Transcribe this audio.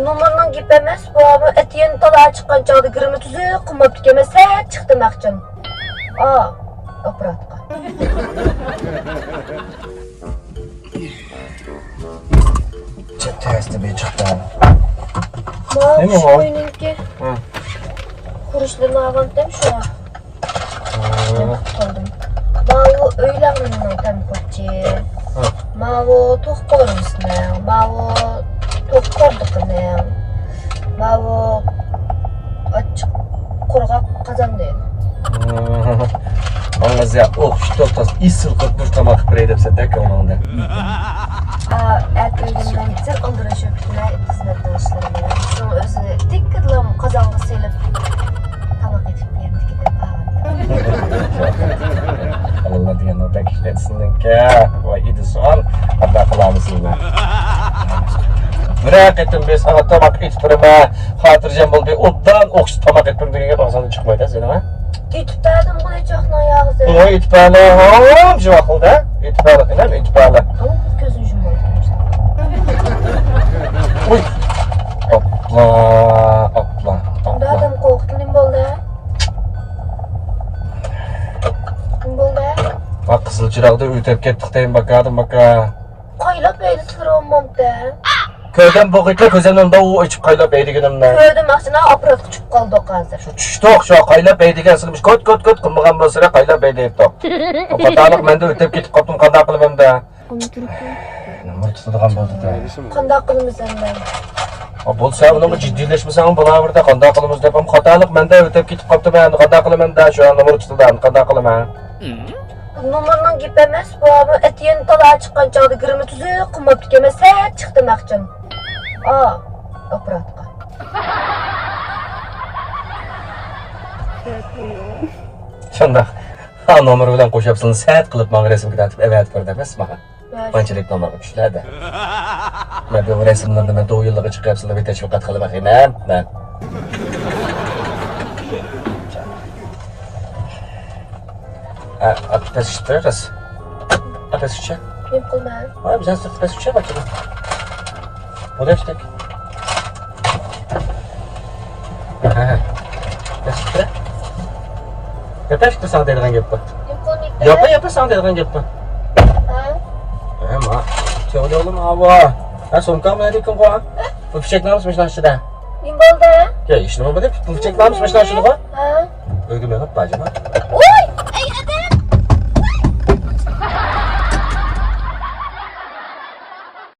Numarının gibi emas, bu abi etiyen talağa çıkan çağda girimi tuzu, kımap tükemese çıktı maqcım. Aa, operatka. Testi bir çıktı. Mavi şu oyununki. Kuruşlarını ağam dem şu an. Tutaldım. Mavi öyle ağamın tempotçi. Mavi tok kolumsun ne? Mavi tok korduk ne? Mavi açık kurgak kazan değil. Anladınız ya, şu toptas isıl kutmuş tamak bir edip setek onunda. Erkekliğimden gitsen aldıra şöpütüne hizmetten işlerim. Şunu özüne dik kıdılım kazanlı selip tamak edip yendi gidip ağam. Allah diyen o pek işletsin ki. Vay idi soğan, hatta kılamısın ben. Bırak ettim bir sana tamak ettirme, hatırcam bol bir oddan okşu tamak ettim degenge baksanın çıkmaydı senin ha? İtiplerdim bu ne çokla yağızı. O itibariyle oğlum şu akılda. İtibariyle değil mi? İtibariyle. Ama gözün jumbo etmiştim. Uy. Hopla, hopla, Bunda hopla. adam korktun im boldu ha? Im boldu ha? Bak kızıl çırağda ütep kettik deyin bakadım baka. Kaylap eydi sırı olmamdı. Köyden boğuyla közemden de o içip kaylap eydigenimden. Köyde maksına aparat küçük kaldı o hazır. Şu çüştok şu kaylap eydigen sılmış kot kımıgan basıra kaylap eydiyip top. O katalık mende ütep ketip koptum kanda kılımım da. Numar tutulgan boldu da. Kanda kılımız enden. O bolsa onu ciddileşmesen bula burada kanda kılımız depam katalık mende ütep ketip koptum ben kanda kılımım da şu an numar tutuldan kanda kılımım. Numarının gibi emas, bu abi etiyen talağa çıkan çağda girimi tuzu, kımap tükemese çıktı maqcım. Aa, operatka. Şunda ha nomer bilan qo'shyapsan sat qilib men resim kiratib evet bir demas maka. Qanchalik nomerga tushiladi. Men bu resimlarni men 9 yilga chiqyapsizlar bitta shafqat qilib bakayman. Men. Apes çıkarız. Apes çıkar. Ne kılma? Abi sen sırf apes çıkar bakayım. O da işte. Apes çıkar. Yapar işte sana dediğin gibi. Ne kılma? Yapa sana dediğin gibi. Ha? Ama şöyle oğlum hava. Ben son kamera dikim koy. Bu fişekler almışmış lan şurada. Ne boldu ha? Ya işin olmadı. Bu fişekler almışmış lan şurada. Ha? Öyle mi yapıp acaba?